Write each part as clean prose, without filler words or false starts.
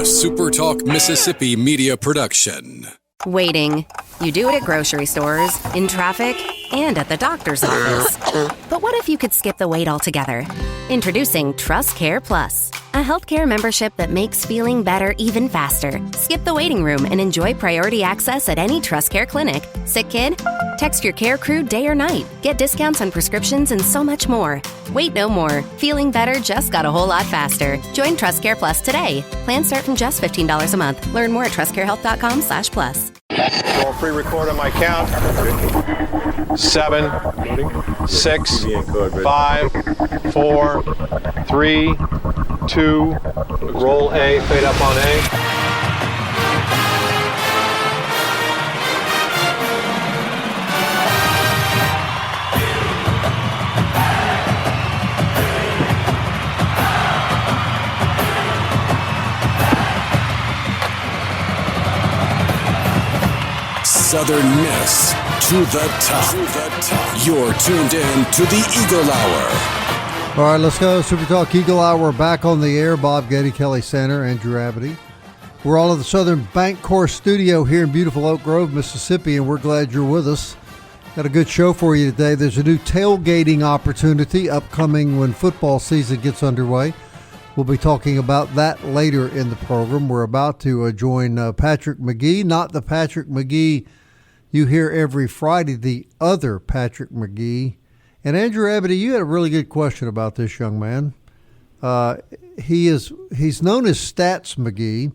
SuperTalk Mississippi media production. Waiting. You do it at grocery stores, in traffic, and at the doctor's office. But what if you could skip the wait altogether? Introducing Trust Care Plus, a healthcare membership that makes feeling better even faster. Skip the waiting room and enjoy priority access at any Trust Care clinic. Sick kid? Text your care crew day or night. Get discounts on prescriptions and so much more. Wait no more. Feeling better just got a whole lot faster. Join Trust Care Plus today. Plans start from just $15 a month. Learn more at trustcarehealth.com/plus. Roll pre-record on my count. 7, 6, 5, 4, 3, 2. Roll A, fade up on A. Southern Miss to the top. You're tuned in to the Eagle Hour. All right, let's go. SuperTalk Eagle Hour back on the air. Bob Getty, Kelly Center, Andrew Abity. We're all at the Southern Bancorp Studio here in beautiful Oak Grove, Mississippi, and we're glad you're with us. Got a good show for you today. There's a new tailgating opportunity upcoming when football season gets underway. We'll be talking about that later in the program. We're about to join Patrick McGee, not the Patrick McGee you hear every Friday, the other Patrick McGee. And Andrew Abity, you had a really good question about this young man. He's known as Stats McGee.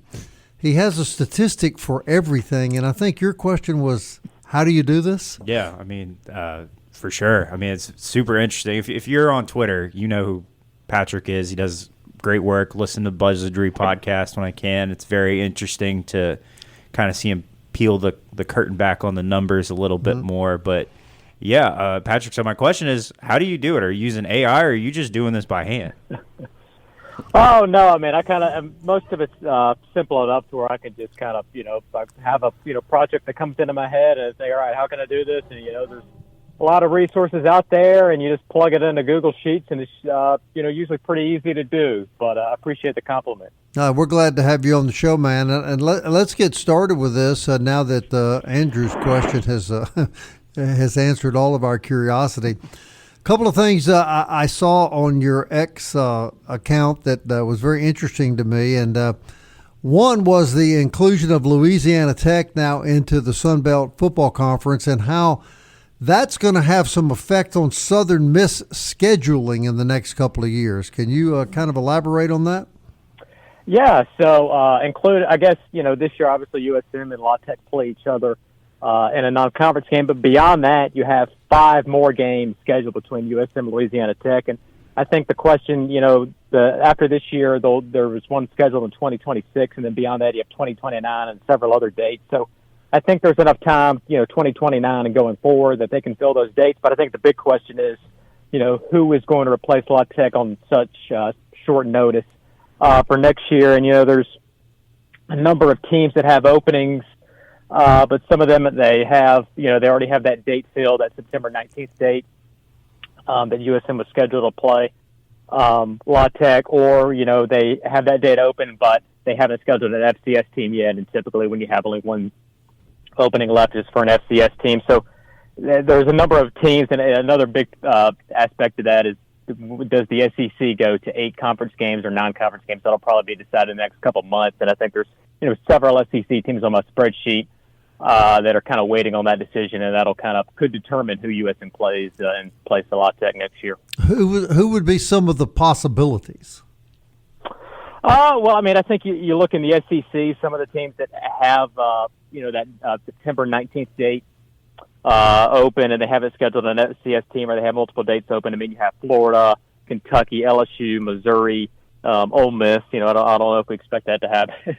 He has a statistic for everything, and I think your question was, how do you do this? Yeah, I mean, for sure. I mean, it's super interesting. If you're on Twitter, you know who Patrick is. He does great work. Listen to Buzzardry podcast when I can. It's very interesting to kind of see him peel the curtain back on the numbers a little bit more. But yeah, Patrick, so my question is, how do you do it? Are you using AI or are you just doing this by hand? Oh, no, I mean, I kind of, most of it's simple enough to where I can just kind of, have a, project that comes into my head and say, all right, how can I do this? And, there's a lot of resources out there, and you just plug it into Google Sheets, and it's, usually pretty easy to do. But I appreciate the compliment. We're glad to have you on the show, man. And let's get started with this now that Andrew's question has answered all of our curiosity. A couple of things I saw on your X account that was very interesting to me, and one was the inclusion of Louisiana Tech now into the Sun Belt Football Conference and how that's going to have some effect on Southern Miss scheduling in the next couple of years. Can you kind of elaborate on that? Yeah, so I guess, this year, obviously, USM and La Tech play each other in a non-conference game. But beyond that, you have 5 more games scheduled between USM and Louisiana Tech. And I think the question, after this year, there was one scheduled in 2026, and then beyond that, you have 2029 and several other dates. So I think there's enough time, 2029 and going forward that they can fill those dates. But I think the big question is, who is going to replace La Tech on such short notice for next year? And, there's a number of teams that have openings, but some of them they have, they already have that date filled, that September 19th date that USM was scheduled to play La Tech, or, they have that date open, but they haven't scheduled an FCS team yet. And typically when you have only one opening left is for an FCS team. So there's a number of teams, and another big aspect of that is, does the SEC go to 8 conference games or non-conference games? That'll probably be decided in the next couple of months. And I think there's, several SEC teams on my spreadsheet that are kind of waiting on that decision, and that'll could determine who USM plays and plays the La Tech next year. Who would be some of the possibilities? Well, I mean, I think you look in the SEC, some of the teams that have, that September 19th date open, and they haven't scheduled an FCS team, or they have multiple dates open. I mean, you have Florida, Kentucky, LSU, Missouri, Ole Miss. I don't know if we expect that to happen.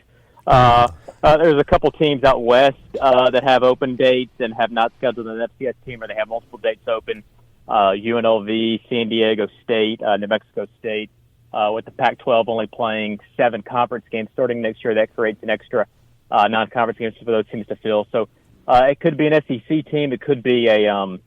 There's a couple teams out west that have open dates and have not scheduled an FCS team, or they have multiple dates open. UNLV, San Diego State, New Mexico State. With the Pac-12 only playing 7 conference games starting next year, that creates an extra non-conference games for those teams to fill. So it could be an SEC team. It could be a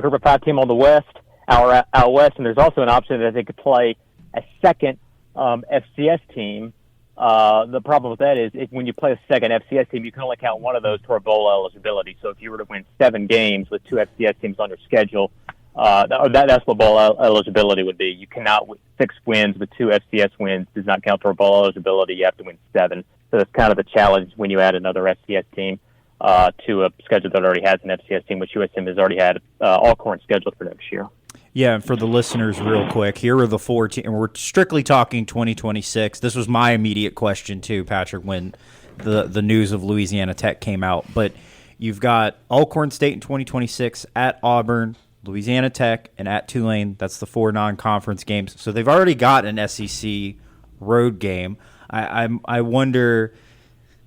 Group of 5 team on the west, out west, and there's also an option that they could play a second FCS team The problem with that is when you play a second FCS team, you can only count one of those toward bowl eligibility. So if you were to win 7 games with 2 FCS teams on your schedule, that's what bowl eligibility would be. You cannot 6 wins with 2 FCS wins does not count toward bowl eligibility. You have to win 7. So that's kind of the challenge when you add another FCS team to a schedule that already has an FCS team, which USM has already had Alcorn scheduled for next year. Yeah, and for the listeners, real quick, here are the 4 teams. And we're strictly talking 2026. This was my immediate question, too, Patrick, when the news of Louisiana Tech came out. But you've got Alcorn State in 2026, at Auburn, Louisiana Tech, and at Tulane. That's the 4 non-conference games. So they've already got an SEC road game. I wonder,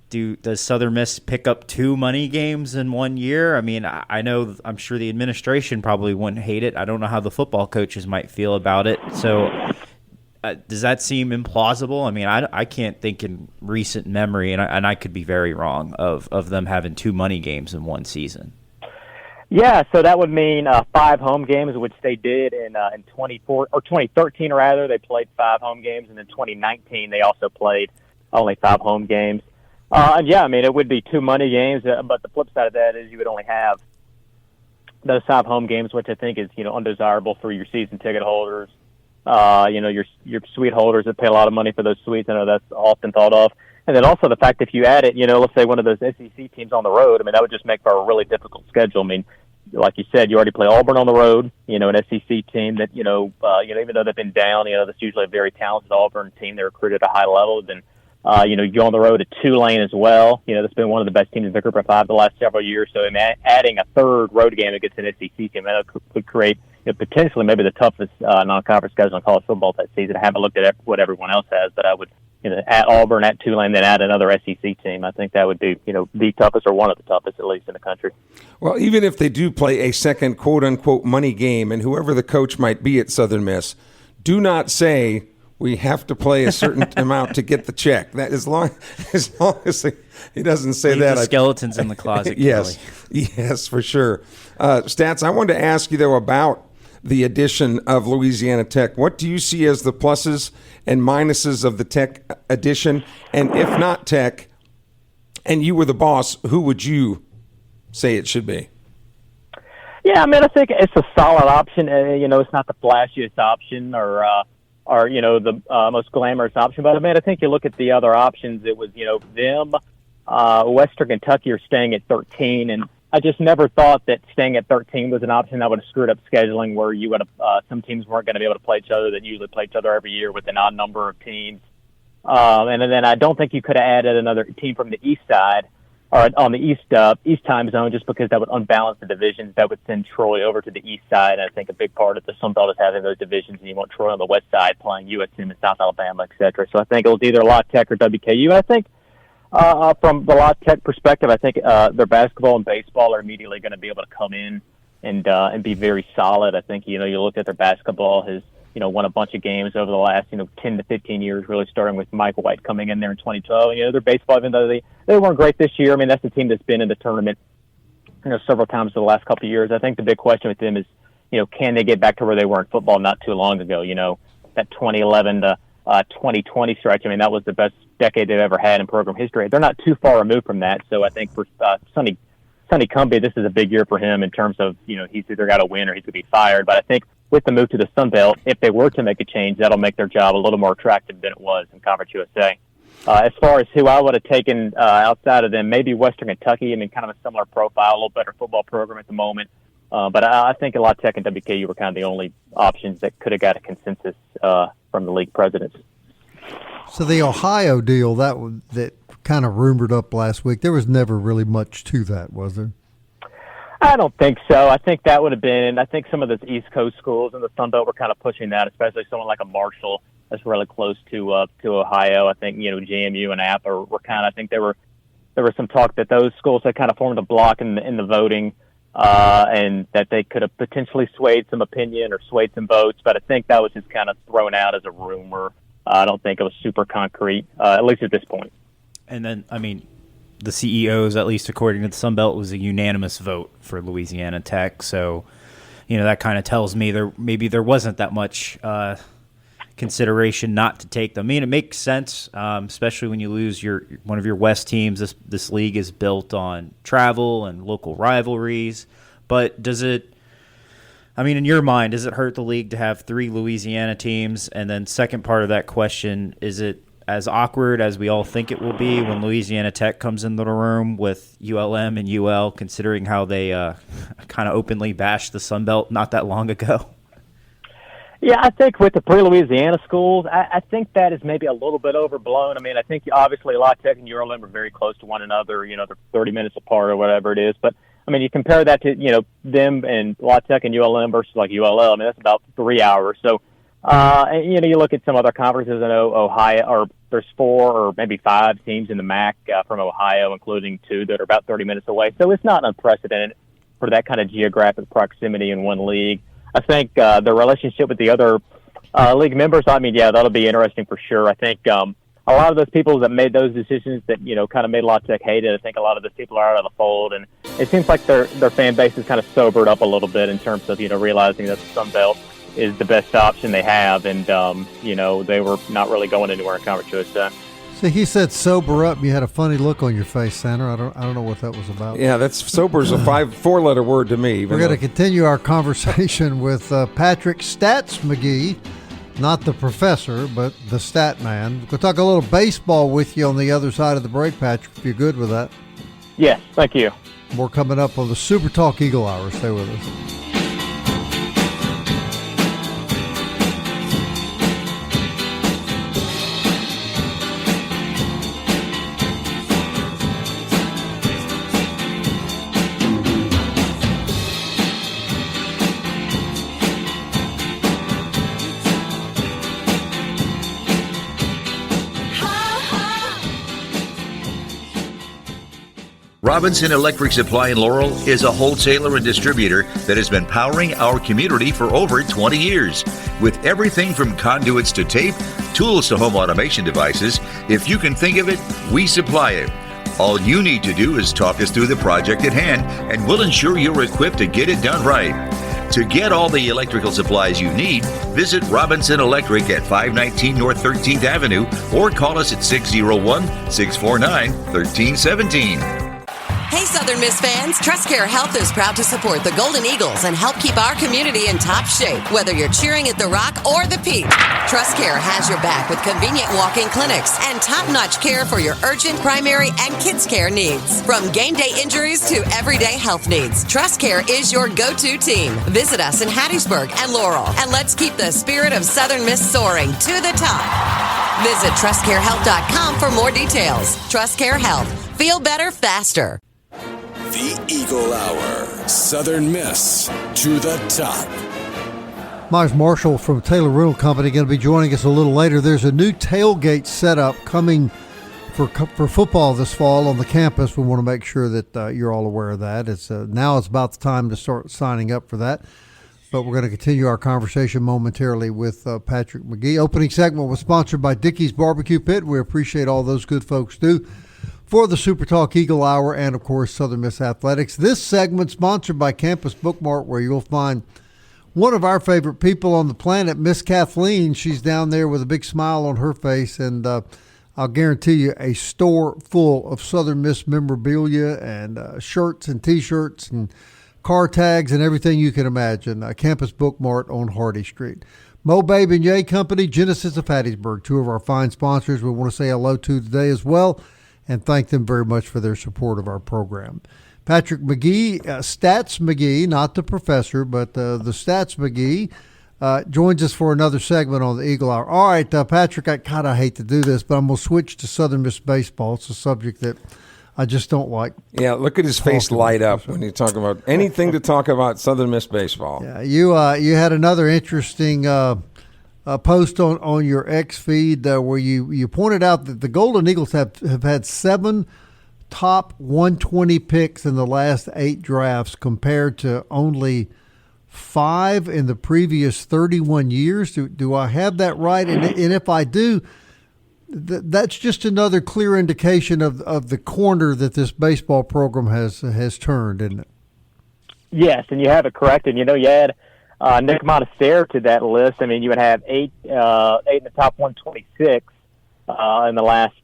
does Southern Miss pick up 2 money games in 1 year? I mean, I'm sure the administration probably wouldn't hate it. I don't know how the football coaches might feel about it. So does that seem implausible? I mean, I can't think in recent memory, and I could be very wrong, of them having 2 money games in 1 season. Yeah, so that would mean 5 home games, which they did in 2013 rather. They played 5 home games, and in 2019 they also played only 5 home games. And yeah, I mean, it would be 2 money games, but the flip side of that is you would only have those 5 home games, which I think is undesirable for your season ticket holders. Your suite holders that pay a lot of money for those suites. I know that's often thought of. And then also the fact that if you add it, let's say one of those SEC teams on the road, I mean, that would just make for a really difficult schedule. I mean, like you said, you already play Auburn on the road, an SEC team that, even though they've been down, that's usually a very talented Auburn team. They're recruited at a high level. Then, you go on the road to Tulane as well. That's been one of the best teams in the Group of 5 the last several years. So adding a 3rd road game against an SEC team, that could create potentially maybe the toughest non-conference schedule in college football that season. I haven't looked at what everyone else has, but I would, at Auburn, at Tulane, then add another SEC team. I think that would be, the toughest or one of the toughest, at least in the country. Well, even if they do play a second quote-unquote money game, and whoever the coach might be at Southern Miss, do not say we have to play a certain amount to get the check. That as long as he doesn't say that. The skeletons in the closet. Yes, for sure. Stats, I wanted to ask you, though, about the addition of Louisiana Tech. What do you see as the pluses and minuses of the Tech addition? And if not Tech, and you were the boss, who would you say it should be? Yeah, I mean, I think it's a solid option. It's not the flashiest option or the most glamorous option. But, I mean, I think you look at the other options. It was, them, Western Kentucky are staying at 13, and I just never thought that staying at 13 was an option that would have screwed up scheduling, where you would have some teams weren't going to be able to play each other that usually play each other every year with an odd number of teams. And then I don't think you could have added another team from the east side or on the east time zone, just because that would unbalance the divisions. That would send Troy over to the east side. And I think a big part of the Sun Belt is having those divisions, and you want Troy on the west side playing USM and South Alabama, et cetera. So I think it was either La Tech or WKU. I think from the La Tech perspective, I think their basketball and baseball are immediately going to be able to come in and be very solid. I think, you look at their basketball has, won a bunch of games over the last, 10 to 15 years, really starting with Mike White coming in there in 2012. Their baseball, even though they weren't great this year, I mean, that's a team that's been in the tournament, several times in the last couple of years. I think the big question with them is, can they get back to where they were in football not too long ago? That 2011 to 2020 stretch, I mean, that was the best decade they've ever had in program history. They're not too far removed from that. So I think for Sonny Cumbie, this is a big year for him in terms of, he's either got to win or he's going to be fired. But I think with the move to the Sun Belt, if they were to make a change, that'll make their job a little more attractive than it was in Conference USA. As far as who I would have taken outside of them, maybe Western Kentucky. I mean, kind of a similar profile, a little better football program at the moment. But I think La Tech and WKU were kind of the only options that could have got a consensus from the league presidents. So the Ohio deal that kind of rumored up last week, there was never really much to that, was there? I don't think so. I think that would have been, I think some of those East Coast schools in the Sun Belt were kind of pushing that, especially someone like a Marshall that's really close to Ohio. I think, JMU and App were kind of, I think there was some talk that those schools had kind of formed a block in the voting, and that they could have potentially swayed some opinion or swayed some votes. But I think that was just kind of thrown out as a rumor. I don't think it was super concrete, at least at this point. And then, I mean, the CEOs, at least according to the Sun Belt, was a unanimous vote for Louisiana Tech. So, that kind of tells me there wasn't that much consideration not to take them. I mean, it makes sense, especially when you lose one of your West teams. This league is built on travel and local rivalries. But does it, I mean, in your mind, does it hurt the league to have 3 Louisiana teams? And then second part of that question, is it as awkward as we all think it will be when Louisiana Tech comes into the room with ULM and UL, considering how they kind of openly bashed the Sun Belt not that long ago? Yeah, I think with the pre-Louisiana schools, I think that is maybe a little bit overblown. I mean, I think obviously La Tech and ULM are very close to one another. You know, they're 30 minutes apart or whatever it is. But, I mean, you compare that to, them and La Tech and ULM versus like ULL. I mean, that's about 3 hours. So, and, you look at some other conferences. I know Ohio, or there's 4 or maybe 5 teams in the MAC from Ohio, including 2 that are about 30 minutes away. So it's not unprecedented for that kind of geographic proximity in one league. I think the relationship with the other league members, I mean, yeah, that'll be interesting for sure. I think a lot of those people that made those decisions that, kind of made La Tech hate it, I think a lot of those people are out of the fold. And it seems like their fan base is kind of sobered up a little bit in terms of, realizing that the Sun Belt is the best option they have. And, they were not really going anywhere in Conference USA. See, he said sober up. You had a funny look on your face, Sandra. I don't know what that was about. Yeah, that's sober's a 4-letter word to me. We're going to continue our conversation with Patrick Stats McGee, not the professor, but the stat man. We'll talk a little baseball with you on the other side of the break, Patrick, if you're good with that. Yes, thank you. More coming up on the Super Talk Eagle Hour. Stay with us. Robinson Electric Supply in Laurel is a wholesaler and distributor that has been powering our community for over 20 years. With everything from conduits to tape, tools to home automation devices, if you can think of it, we supply it. All you need to do is talk us through the project at hand, and we'll ensure you're equipped to get it done right. To get all the electrical supplies you need, visit Robinson Electric at 519 North 13th Avenue or call us at 601-649-1317. Hey, Southern Miss fans, TrustCare Health is proud to support the Golden Eagles and help keep our community in top shape, whether you're cheering at the Rock or the Peak. TrustCare has your back with convenient walk-in clinics and top-notch care for your urgent, primary, and kids' care needs. From game day injuries to everyday health needs, TrustCare is your go-to team. Visit us in Hattiesburg and Laurel, and let's keep the spirit of Southern Miss soaring to the top. Visit TrustCareHealth.com for more details. TrustCare Health. Feel better faster. The Eagle Hour. Southern Miss to the top. Myers Marshall from Taylor Rental Company going to be joining us a little later. There's a new tailgate setup coming for football this fall on the campus. We want to make sure that you're all aware of that. Now it's about the time to start signing up for that. But we're going to continue our conversation momentarily with Patrick McGee. Opening segment was sponsored by Dickey's Barbecue Pit. We appreciate all those good folks do for the Super Talk Eagle Hour and, of course, Southern Miss Athletics. This segment sponsored by Campus Bookmart, where you'll find one of our favorite people on the planet, Miss Kathleen. She's down there with a big smile on her face, and I'll guarantee you a store full of Southern Miss memorabilia and shirts and T-shirts and car tags and everything you can imagine. Campus Bookmart on Hardy Street. Mo Babe and Yay Company, Genesis of Hattiesburg, 2 of our fine sponsors we want to say hello to today as well, and thank them very much for their support of our program. Patrick McGee, Stats McGee, not the professor, but the Stats McGee, joins us for another segment on the Eagle Hour. All right, Patrick, I kind of hate to do this, but I'm going to switch to Southern Miss baseball. It's a subject that I just don't like. Yeah, look at his face light up when you talk about anything to talk about Southern Miss baseball. Yeah, you had another interesting post on your X feed where you pointed out that the Golden Eagles have had 7 top 120 picks in the last 8 drafts compared to only 5 in the previous 31 years. Do I have that right? And if I do, that's just another clear indication of the corner that this baseball program has turned, isn't it? Yes, and you have it correct. And, you had Nick Montesser to that list, I mean, you would have eight in the top 126 in the last,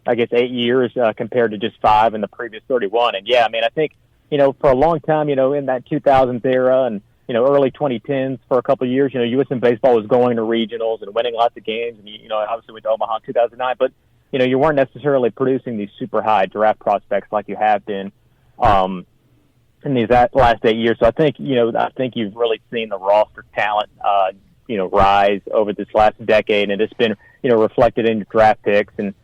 8 years compared to just 5 in the previous 31. And yeah, I mean, I think, for a long time, in that 2000s era and, early 2010s for a couple of years, USM baseball was going to regionals and winning lots of games. And, obviously went to Omaha in 2009, but, you weren't necessarily producing these super high draft prospects like you have been in these last 8 years. So I think you've really seen the roster talent, rise over this last decade, and it's been, reflected in your draft picks. And,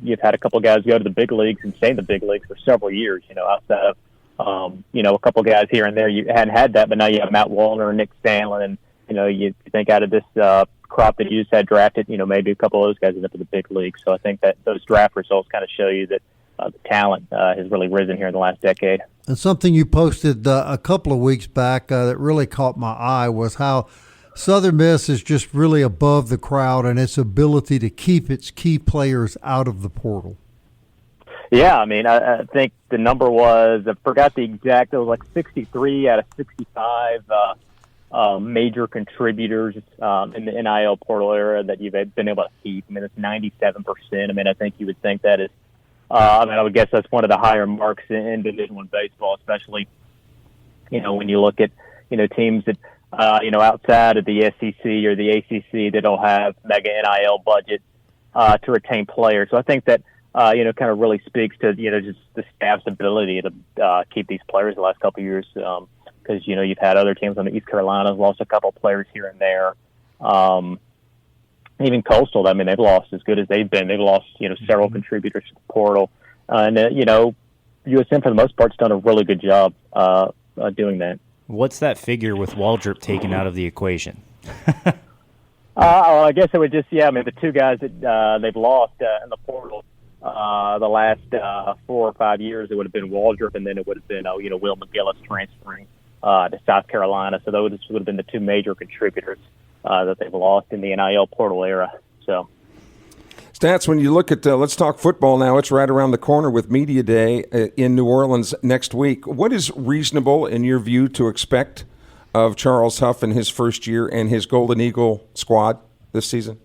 you've had a couple of guys go to the big leagues and stay in the big leagues for several years, outside of, a couple of guys here and there. You hadn't had that, but now you have Matt Wallner and Nick Stanley, and, you think out of this crop that you just had drafted, maybe a couple of those guys end up in the big league. So I think that those draft results kind of show you that the talent has really risen here in the last decade. And something you posted a couple of weeks back that really caught my eye was how Southern Miss is just really above the crowd and its ability to keep its key players out of the portal. Yeah, I mean, I think the number was, I forgot the exact, it was like 63 out of 65 major contributors in the NIL portal era that you've been able to keep. I mean, it's 97%. I mean, I think you would think that is, I would guess that's one of the higher marks in Division I baseball, especially, when you look at, teams that, outside of the SEC or the ACC that don't have mega NIL budgets to retain players. So I think that, kind of really speaks to, just the staff's ability to keep these players the last couple of years. Because, you've had other teams on the East Carolina have lost a couple of players here and there. Even Coastal, I mean, they've lost as good as they've been. They've lost, several contributors to the portal. And, USM, for the most part, has done a really good job doing that. What's that figure with Waldrop taken out of the equation? Well, I guess it would just, the two guys that they've lost in the portal the last 4 or 5 years, it would have been Waldrop, and then it would have been, Will McGillis transferring to South Carolina. So those would have been the two major contributors that they've lost in the NIL portal era. So, Stats, when you look at, let's talk football now. It's right around the corner with Media Day in New Orleans next week. What is reasonable, in your view, to expect of Charles Huff in his first year and his Golden Eagle squad this season?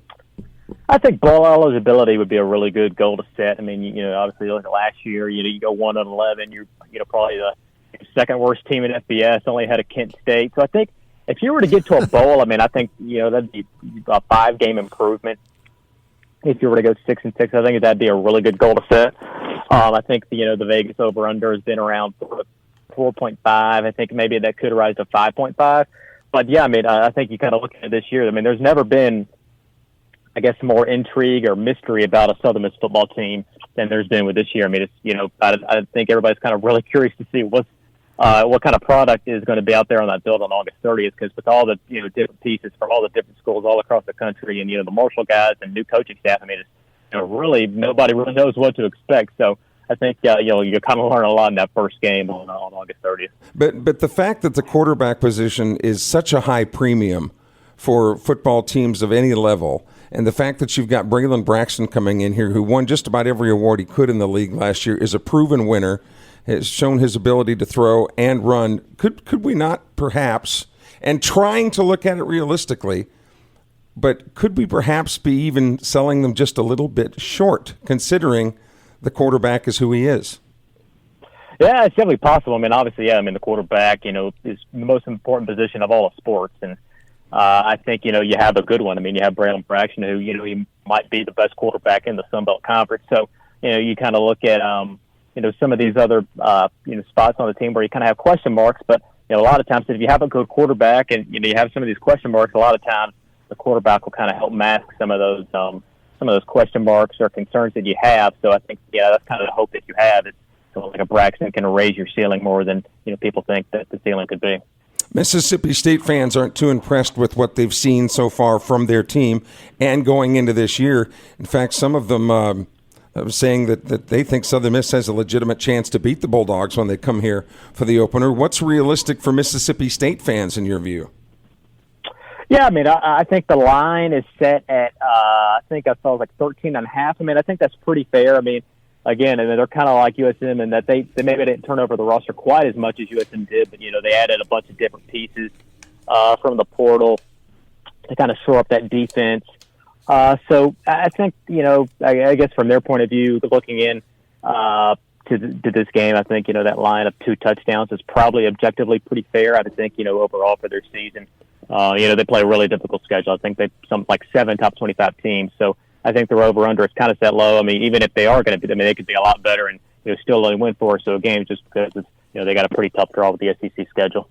I think bowl eligibility would be a really good goal to set. I mean, obviously, look at last year, you go 1-11. You're probably the second worst team in FBS, only ahead of Kent State. So I think if you were to get to a bowl, I mean, I think, that'd be a 5-game improvement. If you were to go 6-6, I think that'd be a really good goal to set. I think, the Vegas over-under has been around 4.5. I think maybe that could rise to 5.5. But, yeah, I mean, I think you kind of look at this year. I mean, there's never been, I guess, more intrigue or mystery about a Southern Miss football team than there's been with this year. I mean, it's, I think everybody's kind of really curious to see what kind of product is going to be out there on that build on August 30th, because with all the, different pieces from all the different schools all across the country and, the Marshall guys and new coaching staff, I mean, it's, really nobody really knows what to expect. So I think, you kind of learn a lot in that first game on August 30th. But the fact that the quarterback position is such a high premium for football teams of any level, and the fact that you've got Braylon Braxton coming in here, who won just about every award he could in the league last year, is a proven winner, has shown his ability to throw and run. Could we not perhaps, and trying to look at it realistically, but could we perhaps be even selling them just a little bit short, considering the quarterback is who he is? Yeah, it's definitely possible. I mean, obviously, the quarterback, is the most important position of all of sports. And I think, you have a good one. I mean, you have Braylon Braxton, who, he might be the best quarterback in the Sun Belt Conference. So, you kind of look at, some of these other, spots on the team where you kind of have question marks. But, a lot of times if you have a good quarterback and, you have some of these question marks, a lot of times the quarterback will kind of help mask some of those question marks or concerns that you have. So I think, that's kind of the hope that you have is like a Braxton can raise your ceiling more than, people think that the ceiling could be. Mississippi State fans aren't too impressed with what they've seen so far from their team and going into this year. In fact, some of them saying that they think Southern Miss has a legitimate chance to beat the Bulldogs when they come here for the opener. What's realistic for Mississippi State fans in your view? Yeah, I mean, I think the line is set at, I think I saw like 13.5. I mean, I think that's pretty fair. I mean, again, and they're kind of like USM in that they maybe didn't turn over the roster quite as much as USM did, but, they added a bunch of different pieces from the portal to kind of shore up that defense. So I think, I guess from their point of view, looking in to this game, I think, that line of 2 touchdowns is probably objectively pretty fair. I think, overall for their season, they play a really difficult schedule. I think they've some like 7 top 25 teams. So I think their over-under is kind of set low. I mean, even if they are going to be, they could be a lot better and, still only win 4 or so games just because it's, they got a pretty tough draw with the SEC schedule.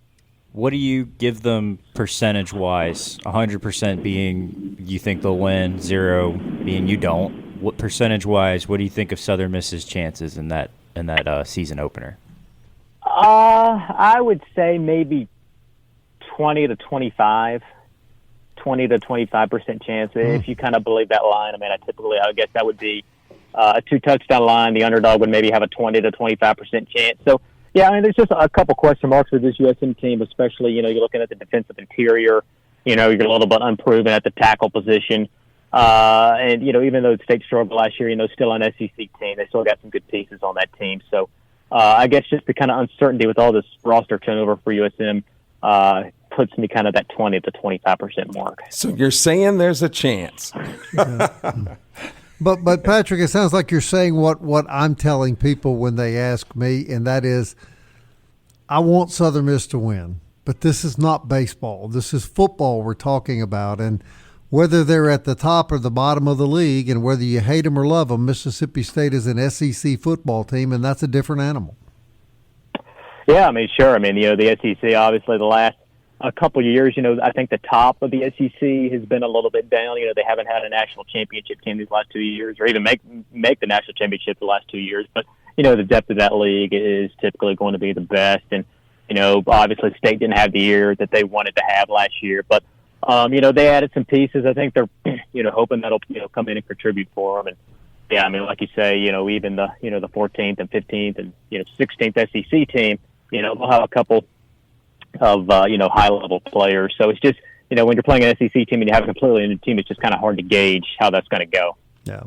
What do you give them percentage-wise? 100% being you think they'll win, 0 being you don't. What percentage-wise? What do you think of Southern Miss's chances in that season opener? I would say maybe 20 to 25% chance. If you kind of believe that line, I mean, I guess that would be a 2-touchdown line. The underdog would maybe have a 20 to 25% chance. So. Yeah, I mean, there's just a couple question marks with this USM team, especially, you're looking at the defensive interior. You're a little bit unproven at the tackle position. And, even though the state struggled last year, still an SEC team. They still got some good pieces on that team. So I guess just the kind of uncertainty with all this roster turnover for USM puts me kind of that 20 to 25% mark. So you're saying there's a chance. But Patrick, it sounds like you're saying what I'm telling people when they ask me, and that is, I want Southern Miss to win, but this is not baseball. This is football we're talking about, and whether they're at the top or the bottom of the league, and whether you hate them or love them, Mississippi State is an SEC football team, and that's a different animal. Yeah, I mean, sure. I mean, the SEC, obviously, the last a couple of years, I think the top of the SEC has been a little bit down. They haven't had a national championship team these last 2 years, or even make the national championship the last 2 years. But, the depth of that league is typically going to be the best. And, obviously State didn't have the year that they wanted to have last year. But, they added some pieces. I think they're, hoping that'll, come in and contribute for them. And, yeah, I mean, like you say, even the, the 14th and 15th and, 16th SEC team, they'll have a couple of high-level players. So it's just, when you're playing an SEC team and you have a completely new team, it's just kind of hard to gauge how that's going to go. Yeah.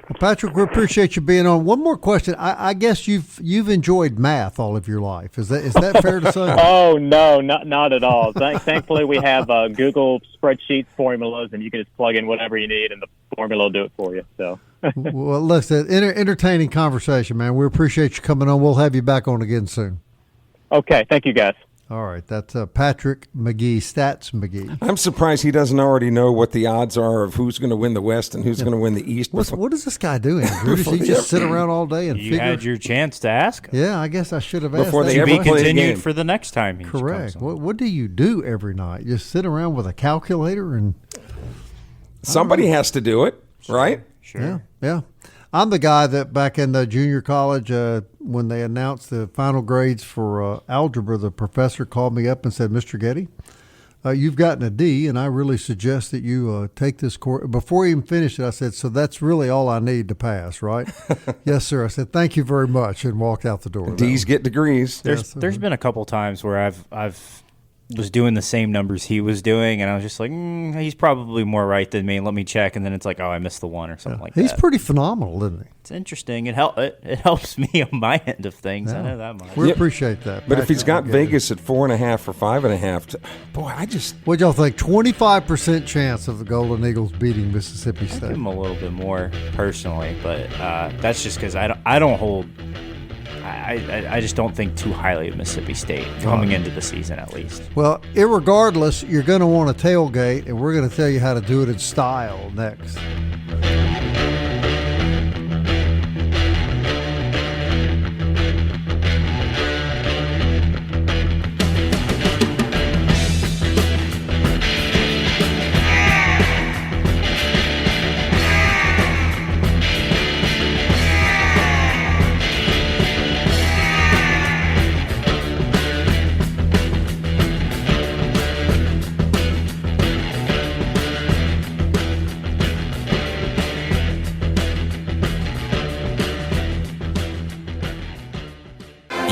Well, Patrick, we appreciate you being on. One more question. I guess you've enjoyed math all of your life. Is that fair to say? Oh, no, not at all. Thankfully, we have Google spreadsheets, formulas, and you can just plug in whatever you need, and the formula will do it for you. So. Well, listen, entertaining conversation, man. We appreciate you coming on. We'll have you back on again soon. Okay. Thank you, guys. All right, that's Patrick McGee, Stats McGee. I'm surprised he doesn't already know what the odds are of who's going to win the West and who's going to win the East. What is this guy doing? Does he just sit around all day and figure? You had your chance to ask him. Yeah, I guess I should have asked. Before they ever play the continued game. For the next time. Correct. What do you do every night? Just sit around with a calculator and. Somebody has to do it, right? Sure. Yeah. I'm the guy that back in the junior college, when they announced the final grades for algebra, the professor called me up and said, "Mr. Getty, you've gotten a D, and I really suggest that you take this course." Before he even finished it, I said, "So that's really all I need to pass, right?" "Yes, sir." I said, "Thank you very much," and walked out the door. D's get degrees. There's been a couple times where I've was doing the same numbers he was doing, and I was just like, he's probably more right than me. Let me check, and then it's like, oh, I missed the one or something like that. He's pretty phenomenal, isn't he? It's interesting. It helps me on my end of things. Yeah. I know that much. We appreciate that. But if he's got Vegas at 4.5 or 5.5, boy, What'd y'all think? 25% chance of the Golden Eagles beating Mississippi State. I give him a little bit more personally, but that's just because I don't hold. I just don't think too highly of Mississippi State coming into the season, at least. Well, irregardless, you're going to want a tailgate, and we're going to tell you how to do it in style next.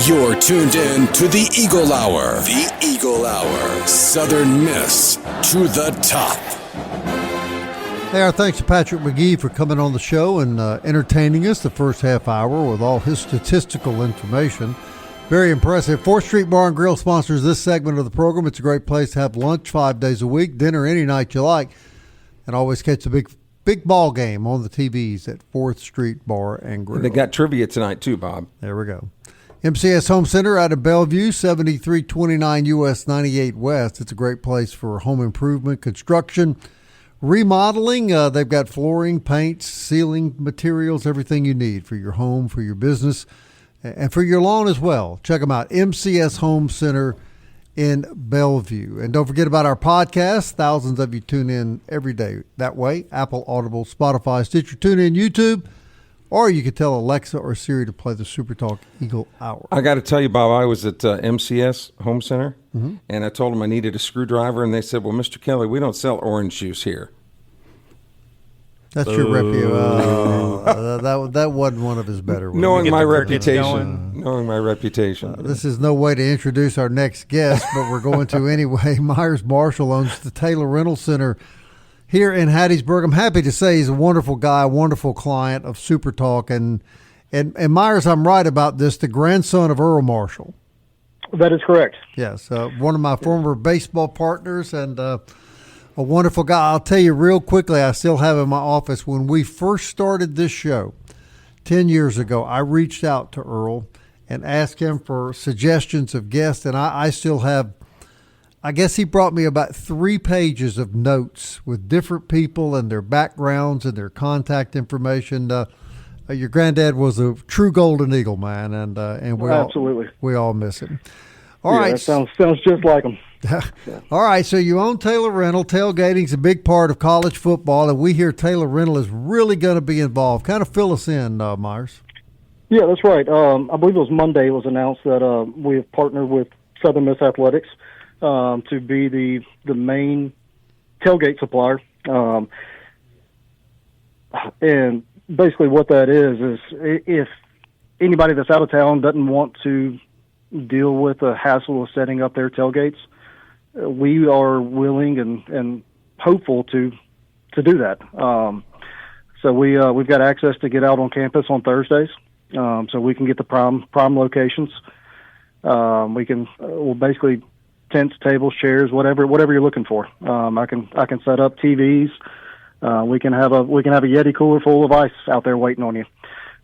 You're tuned in to the Eagle Hour. The Eagle Hour. Southern Miss to the top. Hey, our thanks to Patrick McGee for coming on the show and entertaining us the first half hour with all his statistical information. Very impressive. 4th Street Bar and Grill sponsors this segment of the program. It's a great place to have lunch 5 days a week, dinner any night you like, and always catch the big ball game on the TVs at 4th Street Bar and Grill. And they got trivia tonight too, Bob. There we go. MCS Home Center out of Bellevue, 7329 US 98 West. It's a great place for home improvement, construction, remodeling. They've got flooring, paints, ceiling materials, everything you need for your home, for your business, and for your lawn as well. Check them out, MCS Home Center in Bellevue. And don't forget about our podcast. Thousands of you tune in every day that way. Apple, Audible, Spotify, Stitcher, TuneIn, YouTube. Or you could tell Alexa or Siri to play the SuperTalk Eagle Hour. I got to tell you, Bob, I was at MCS Home Center, and I told them I needed a screwdriver, and they said, well, Mr. Kelly, we don't sell orange juice here. That's your reputation. That wasn't one of his better ones. Knowing my reputation. This is no way to introduce our next guest, but we're going to anyway. Myers Marshall owns the Taylor Rental Center here in Hattiesburg. I'm happy to say he's a wonderful guy, a wonderful client of SuperTalk. And Myers, I'm right about this, the grandson of Earl Marshall. That is correct. Yes, one of my former baseball partners and a wonderful guy. I'll tell you real quickly, I still have in my office, when we first started this show 10 years ago, I reached out to Earl and asked him for suggestions of guests, and I still have, I guess he brought me about 3 pages of notes with different people and their backgrounds and their contact information. Your granddad was a true Golden Eagle, man, and we all miss him. All right, that sounds just like him. All right, so you own Taylor Rental. Tailgating's a big part of college football, and we hear Taylor Rental is really going to be involved. Kind of fill us in, Myers. Yeah, that's right. I believe it was Monday it was announced that we have partnered with Southern Miss Athletics to be the main tailgate supplier. And basically what that is if anybody that's out of town doesn't want to deal with the hassle of setting up their tailgates, we are willing and hopeful to do that. So we've got access to get out on campus on Thursdays, so we can get the prime locations. We'll basically tents, tables, chairs, whatever you're looking for. I can set up TVs. We can have a Yeti cooler full of ice out there waiting on you.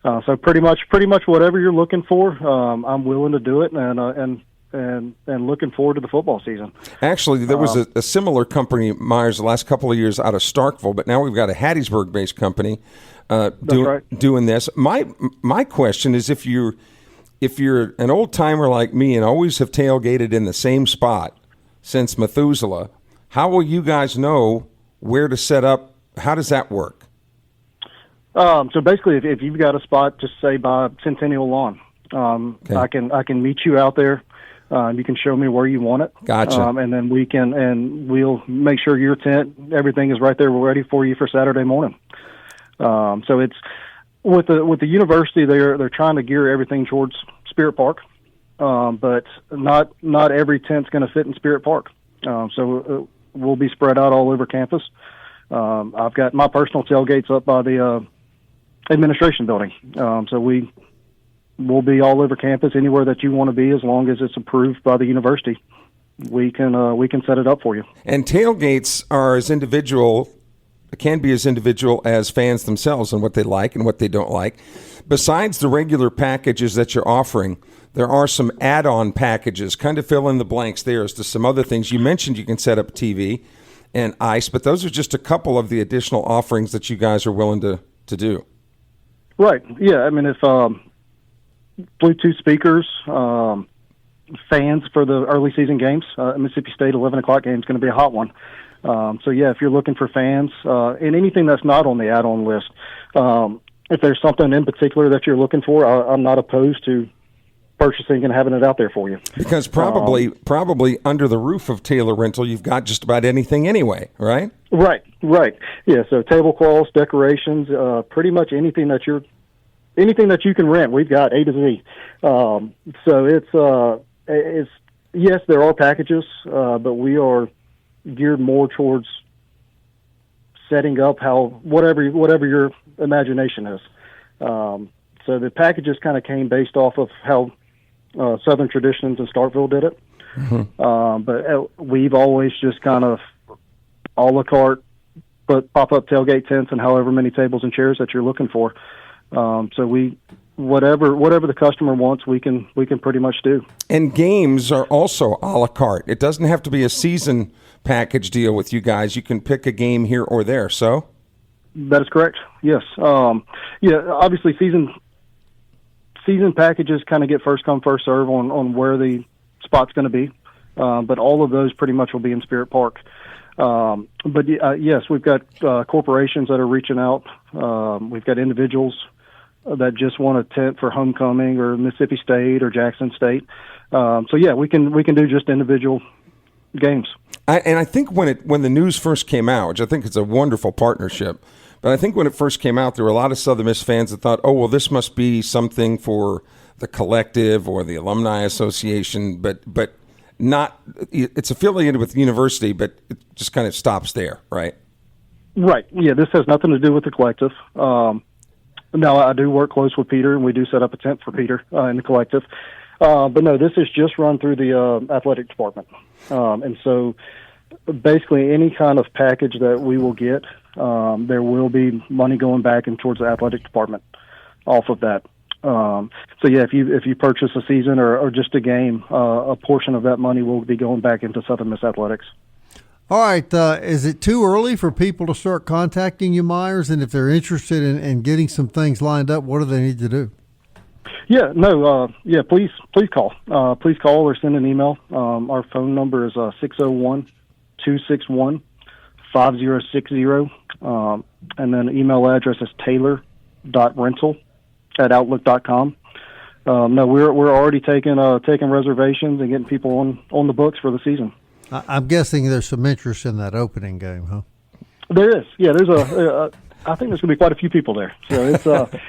So pretty much whatever you're looking for, I'm willing to do it, and looking forward to the football season. Actually, there was a similar company, Myers, the last couple of years out of Starkville, but now we've got a Hattiesburg-based company doing this. My question is, if you're an old timer like me and always have tailgated in the same spot since Methuselah, how will you guys know where to set up? How does that work? So basically, if you've got a spot, just say by Centennial Lawn, okay. I can meet you out there. You can show me where you want it. Gotcha. And then we'll make sure your tent, everything is right there ready for you for Saturday morning. So it's with the university, they're trying to gear everything towards Spirit Park, but not every tent's going to fit in Spirit Park. So we'll be spread out all over campus. I've got my personal tailgates up by the administration building. So we'll be all over campus, anywhere that you want to be, as long as it's approved by the university. We can set it up for you. And tailgates are can be as individual as fans themselves and what they like and what they don't like. Besides the regular packages that you're offering, there are some add-on packages. Kind of fill in the blanks there as to some other things. You mentioned you can set up TV and ice, but those are just a couple of the additional offerings that you guys are willing to do. Right. Yeah. I mean, if Bluetooth speakers, fans for the early season games, Mississippi State 11 o'clock game is going to be a hot one. So yeah, if you're looking for fans, and anything that's not on the add-on list, if there's something in particular that you're looking for, I'm not opposed to purchasing and having it out there for you. Because probably under the roof of Taylor Rental, you've got just about anything anyway, right? Right. Yeah. So tablecloths, decorations, pretty much anything that you can rent, we've got A to Z. So it's yes, there are packages, but we are geared more towards setting up whatever your imagination is. So the packages kind of came based off of how Southern Traditions in Starkville did it. But we've always just kind of a la carte, but pop-up tailgate tents and however many tables and chairs that you're looking for. So we, whatever the customer wants, we can pretty much do. And games are also a la carte. It doesn't have to be a season package deal with you guys. You can pick a game here or there. So that is correct. Yes. Obviously season packages kind of get first come, first serve on where the spot's going to be. But all of those pretty much will be in Spirit Park. Yes, we've got corporations that are reaching out. We've got individuals that just want a tent for homecoming or Mississippi State or Jackson State. We can do just individual games. I think when the news first came out, which I think it's a wonderful partnership, but I think when it first came out, there were a lot of Southern Miss fans that thought, oh, well, this must be something for the collective or the alumni association, but not. It's affiliated with the university, but it just kind of stops there, right? Right. Yeah, this has nothing to do with the collective. Now, I do work close with Peter, and we do set up a tent for Peter in the collective. But no, this is just run through the athletic department. And so basically any kind of package that we will get, there will be money going back and towards the athletic department off of that. If you purchase a season or just a game, a portion of that money will be going back into Southern Miss Athletics. All right. Is it too early for people to start contacting you, Myers? And if they're interested in getting some things lined up, what do they need to do? Yeah, no, please call. Please call or send an email. Our phone number is 601-261-5060. And then email address is taylor.rental@outlook.com. No, we're already taking reservations and getting people on the books for the season. I'm guessing there's some interest in that opening game, huh? There is. Yeah, there's I think there's going to be quite a few people there. So it's that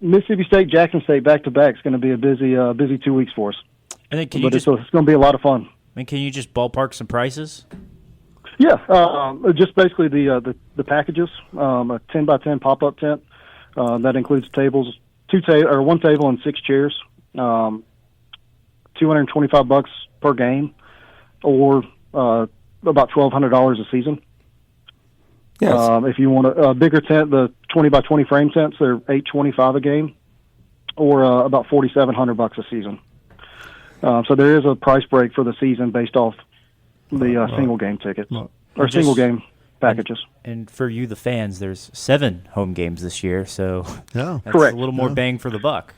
Mississippi State, Jackson State back-to-back is going to be a busy 2 weeks for us. And then it's going to be a lot of fun. Can you just ballpark some prices? Yeah, just basically the packages. A 10x10 pop-up tent that includes tables, one table and 6 chairs. $225 per game, or about $1,200 a season. Yes. If you want a bigger tent, the 20x20 frame tents, they're $825 a game, or about $4,700 a season. So there is a price break for the season based off the single game tickets or single game packages. And for you, the fans, there's 7 home games this year, so that's correct. A little more bang for the buck.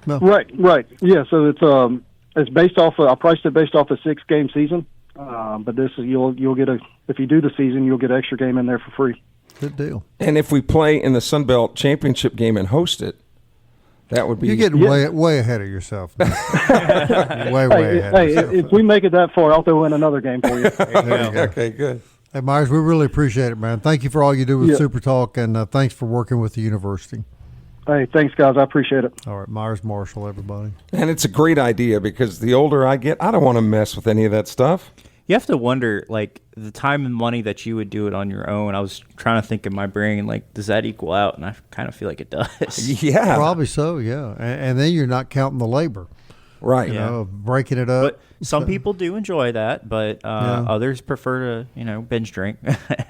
Right. Yeah. So it's based off. I priced it based off a 6-game season. But this is you'll get if you do the season, you'll get an extra game in there for free. Good deal. And if we play in the Sun Belt Championship game and host it, that would be. You're getting way ahead of yourself. way ahead. Hey, if we make it that far, I'll throw in another game for you. Okay, good. Hey, Myers, we really appreciate it, man. Thank you for all you do with SuperTalk, and thanks for working with the university. Hey, thanks, guys. I appreciate it. All right, Myers Marshall, everybody. And it's a great idea because the older I get, I don't want to mess with any of that stuff. You have to wonder, like, the time and money that you would do it on your own. I was trying to think in my brain, like, does that equal out? And I kind of feel like it does. Yeah. Probably so, yeah. And then you're not counting the labor. Right. You know, breaking it up. But some people do enjoy that, but others prefer to, binge drink.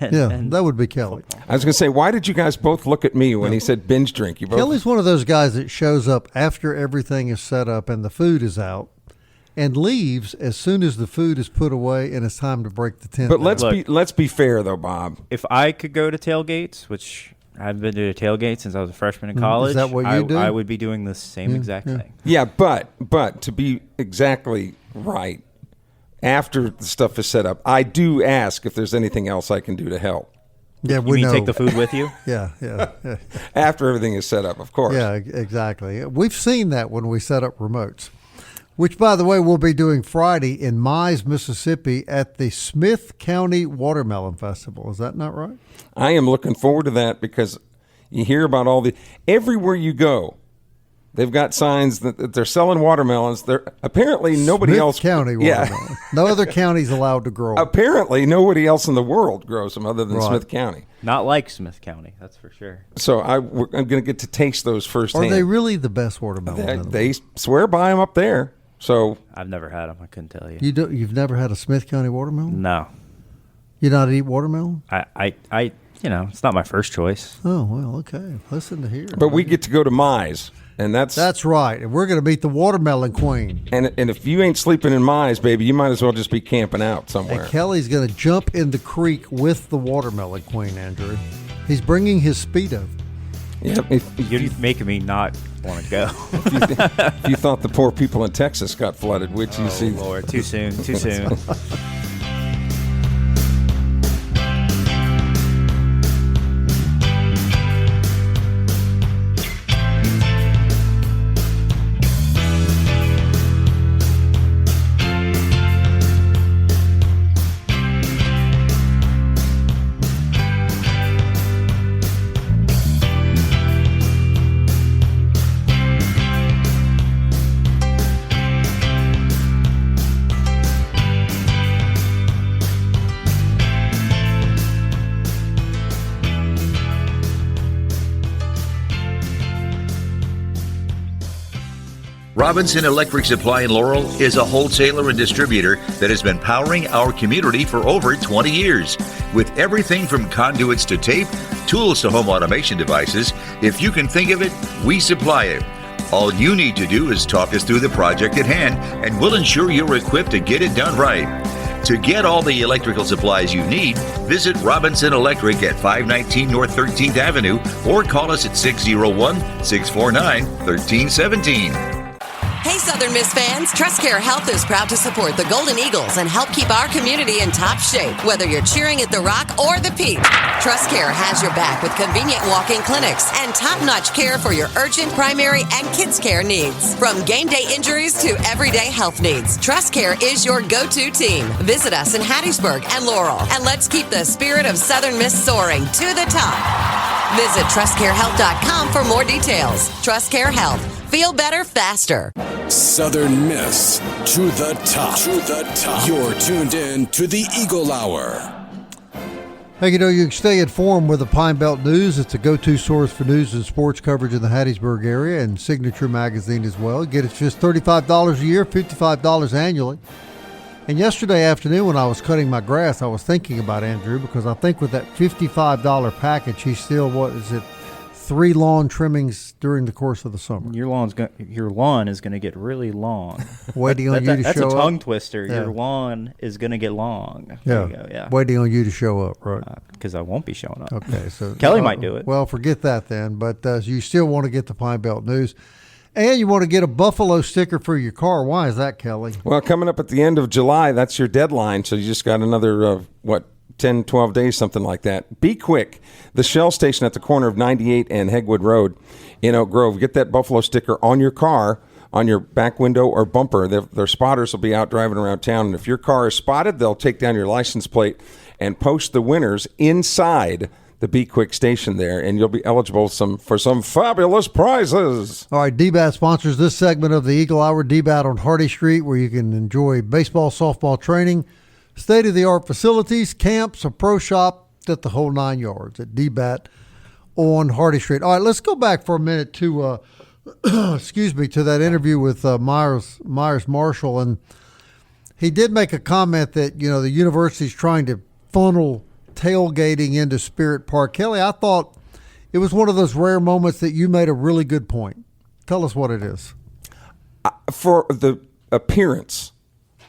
and that would be Kelly. I was going to say, why did you guys both look at me when he said binge drink? Kelly's one of those guys that shows up after everything is set up and the food is out, and leaves as soon as the food is put away and it's time to break the tent. But let's be fair though, Bob. If I could go to tailgates, which I've been to a tailgate since I was a freshman in college, is that what you do? I would be doing the same exact thing. Yeah, but to be exactly right, after the stuff is set up, I do ask if there's anything else I can do to help. Yeah, you mean take the food with you? Yeah. After everything is set up, of course. Yeah, exactly. We've seen that when we set up remotes. Which, by the way, we'll be doing Friday in Mize, Mississippi at the Smith County Watermelon Festival. Is that not right? I am looking forward to that because you hear about everywhere you go, They've got signs that they're selling watermelons. They're apparently nobody Smith else. County watermelon. No other county's allowed to grow. Apparently, nobody else in the world grows them other than Smith County. Not like Smith County, that's for sure. So I'm going to get to taste those firsthand. Are they really the best watermelon? They swear by them up there. So I've never had them. I couldn't tell you. You've never had a Smith County watermelon? No. You not eat watermelon? I it's not my first choice. Oh well, okay. Listen to here. But we get to go to Mize. And that's right. And we're going to meet the watermelon queen. And if you ain't sleeping in Mize, baby, you might as well just be camping out somewhere. And Kelly's going to jump in the creek with the watermelon queen, Andrew. He's bringing his Speedo. Yeah, you're making me not want to go. if you thought the poor people in Texas got flooded, which you see. Lord, too soon, too soon. Robinson Electric Supply in Laurel is a wholesaler and distributor that has been powering our community for over 20 years. With everything from conduits to tape, tools to home automation devices, if you can think of it, we supply it. All you need to do is talk us through the project at hand, and we'll ensure you're equipped to get it done right. To get all the electrical supplies you need, visit Robinson Electric at 519 North 13th Avenue or call us at 601-649-1317. Hey, Southern Miss fans, TrustCare Health is proud to support the Golden Eagles and help keep our community in top shape, whether you're cheering at the Rock or the Peak. TrustCare has your back with convenient walk-in clinics and top-notch care for your urgent, primary, and kids' care needs. From game day injuries to everyday health needs, TrustCare is your go-to team. Visit us in Hattiesburg and Laurel, and let's keep the spirit of Southern Miss soaring to the top. Visit TrustCareHealth.com for more details. TrustCare Health. Feel better faster. Southern Miss to the top. To the top. You're tuned in to the Eagle Hour. Hey, you can stay informed with the Pine Belt News. It's a go-to source for news and sports coverage in the Hattiesburg area, and Signature Magazine as well. Get it for just $35 a year, $55 annually. And yesterday afternoon when I was cutting my grass, I was thinking about Andrew, because I think with that $55 package, he's still, 3 lawn trimmings during the course of the summer. Your lawn is going to get really long. Waiting on you to show up. That's a tongue twister. Yeah. Your lawn is going to get long. Yeah. There you go. Yeah. Waiting on you to show up, right? Because I won't be showing up. Okay, so Kelly might do it. Well, forget that then. But you still want to get the Pine Belt News. And you want to get a Buffalo sticker for your car. Why is that, Kelly? Well, coming up at the end of July, that's your deadline. So you just got another, 10, 12 days, something like that. Be quick. The Shell station at the corner of 98 and Hegwood Road in Oak Grove. Get that Buffalo sticker on your car, on your back window or bumper. Their spotters will be out driving around town. And if your car is spotted, they'll take down your license plate and post the winners inside the Be Quick station there, and you'll be eligible for some fabulous prizes. All right, DBAT sponsors this segment of the Eagle Hour. DBAT on Hardy Street, where you can enjoy baseball, softball training, state-of-the-art facilities, camps, a pro shop, at the whole 9 yards at DBAT on Hardy Street. All right, let's go back for a minute to, to that interview with Myers Marshall, and he did make a comment that, the university's trying to funnel tailgating into Spirit Park. Kelly, I thought it was one of those rare moments that you made a really good point. Tell us what it is. For the appearance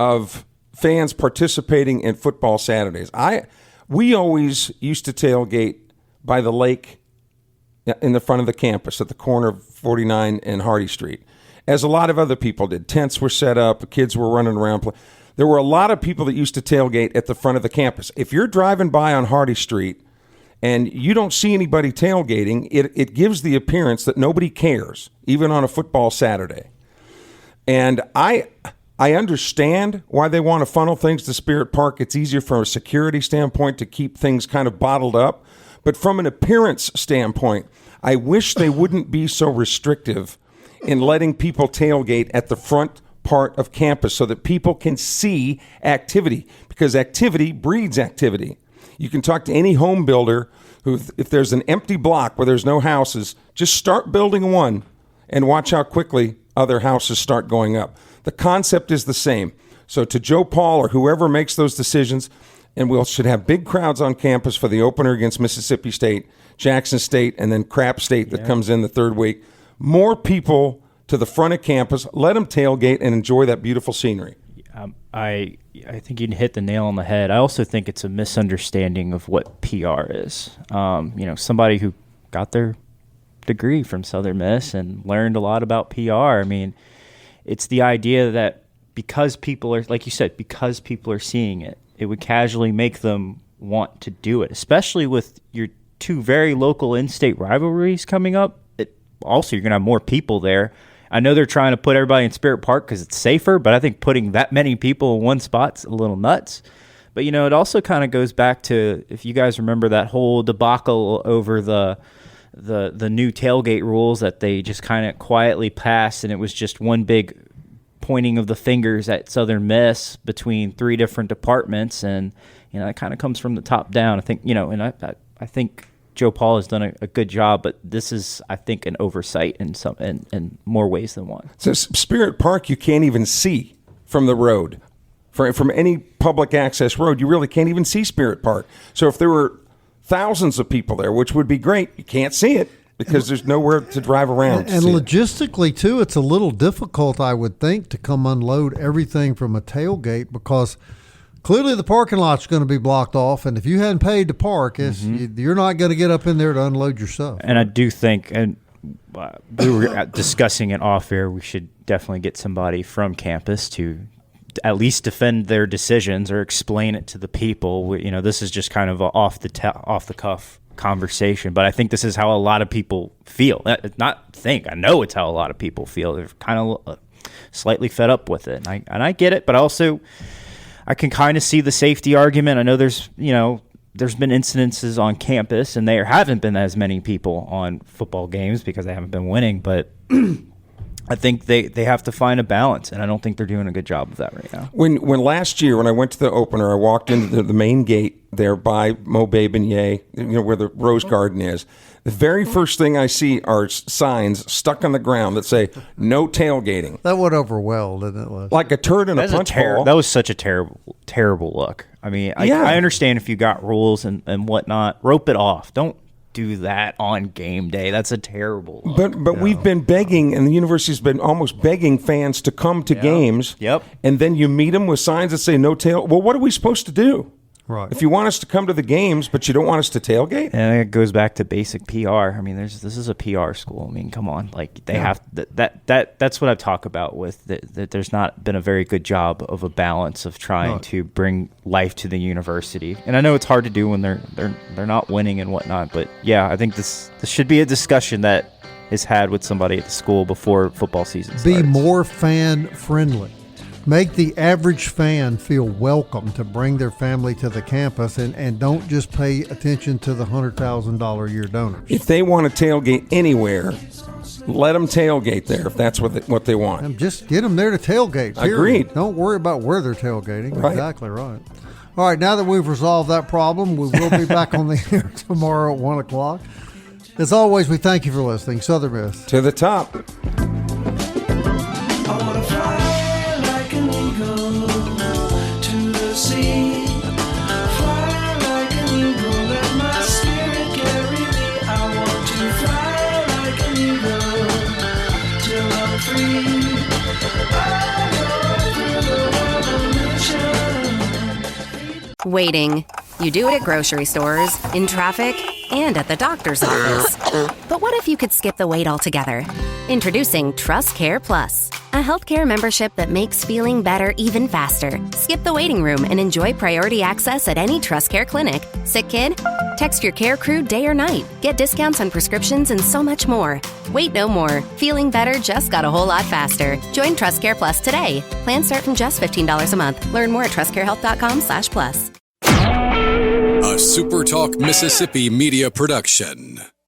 of fans participating in football Saturdays, we always used to tailgate by the lake in the front of the campus at the corner of 49 and Hardy Street, as a lot of other people did. Tents were set up, kids were running around. There were a lot of people that used to tailgate at the front of the campus. If you're driving by on Hardy Street and you don't see anybody tailgating, it gives the appearance that nobody cares, even on a football Saturday. And I understand why they want to funnel things to Spirit Park. It's easier from a security standpoint to keep things kind of bottled up. But from an appearance standpoint, I wish they wouldn't be so restrictive in letting people tailgate at the front part of campus so that people can see activity, because activity breeds activity. You can talk to any home builder who, if there's an empty block where there's no houses, just start building one and watch how quickly other houses start going up. The concept is the same. So to Joe Paul or whoever makes those decisions, and we should have big crowds on campus for the opener against Mississippi State, Jackson State, and then Crap State that comes in the third week. More people to the front of campus, let them tailgate and enjoy that beautiful scenery. I think you hit the nail on the head. I also think it's a misunderstanding of what PR is. Somebody who got their degree from Southern Miss and learned a lot about PR. I mean, it's the idea that because people are, like you said, because people are seeing it, it would casually make them want to do it, especially with your two very local in-state rivalries coming up. Also, you're going to have more people there. I know they're trying to put everybody in Spirit Park because it's safer, but I think putting that many people in one spot's a little nuts. But, it also kind of goes back to, if you guys remember that whole debacle over the new tailgate rules that they just kind of quietly passed, and it was just one big pointing of the fingers at Southern Miss between three different departments, and it kind of comes from the top down. I think I think Joe Paul has done a good job, but this is, I think, an oversight in more ways than one. So Spirit Park, you can't even see from the road. From any public access road, you really can't even see Spirit Park. So if there were thousands of people there, which would be great, you can't see it because there's nowhere to drive around. And logistically, too, it's a little difficult, I would think, to come unload everything from a tailgate, because clearly the parking lot's going to be blocked off, and if you hadn't paid to park, you're not going to get up in there to unload your stuff. And I do think, and we were discussing it off air, we should definitely get somebody from campus to at least defend their decisions or explain it to the people. This is just kind of a off the cuff conversation, but I think this is how a lot of people feel. I know it's how a lot of people feel. They're kind of slightly fed up with it, and I get it, but also I can kind of see the safety argument. I know there's been incidences on campus, and there haven't been as many people on football games because they haven't been winning, but I think they have to find a balance, and I don't think they're doing a good job of that right now. When last year, when I went to the opener, I walked into the main gate there by Mo Babe and Ye, where the Rose Garden is. The very first thing I see are signs stuck on the ground that say, no tailgating. That went over well, didn't it, Les? Like a turd in a punch bowl. That was such a terrible look. I mean, I understand if you got rules and whatnot, rope it off. Don't do that on game day. That's a terrible look. But we've been begging, and the university's been almost begging fans to come to games. Yep. And then you meet them with signs that say no tail. Well, what are we supposed to do? Right. If you want us to come to the games, but you don't want us to tailgate? And it goes back to basic PR. I mean, this is a PR school. I mean, come on. Like, they have that's what I talk about with that there's not been a very good job of a balance of trying to bring life to the university. And I know it's hard to do when they're not winning and whatnot, but yeah, I think this should be a discussion that is had with somebody at the school before football season starts. Be more fan friendly. Make the average fan feel welcome to bring their family to the campus, and don't just pay attention to the $100,000 a year donors. If they want to tailgate anywhere, let them tailgate there if that's what they want. And just get them there to tailgate. Period. Agreed. Don't worry about where they're tailgating. Right. Exactly right. All right, now that we've resolved that problem, we will be back on the air tomorrow at 1 o'clock. As always, we thank you for listening. Southern Miss. To the top. Waiting. You do it at grocery stores, in traffic, and at the doctor's office. But what if you could skip the wait altogether? Introducing Trust Care Plus, a healthcare membership that makes feeling better even faster. Skip the waiting room and enjoy priority access at any Trust Care clinic. Sick kid? Text your care crew day or night. Get discounts on prescriptions and so much more. Wait no more. Feeling better just got a whole lot faster. Join Trust Care Plus today. Plans start from just $15 a month. Learn more at trustcarehealth.com/plus. A SuperTalk Mississippi media production.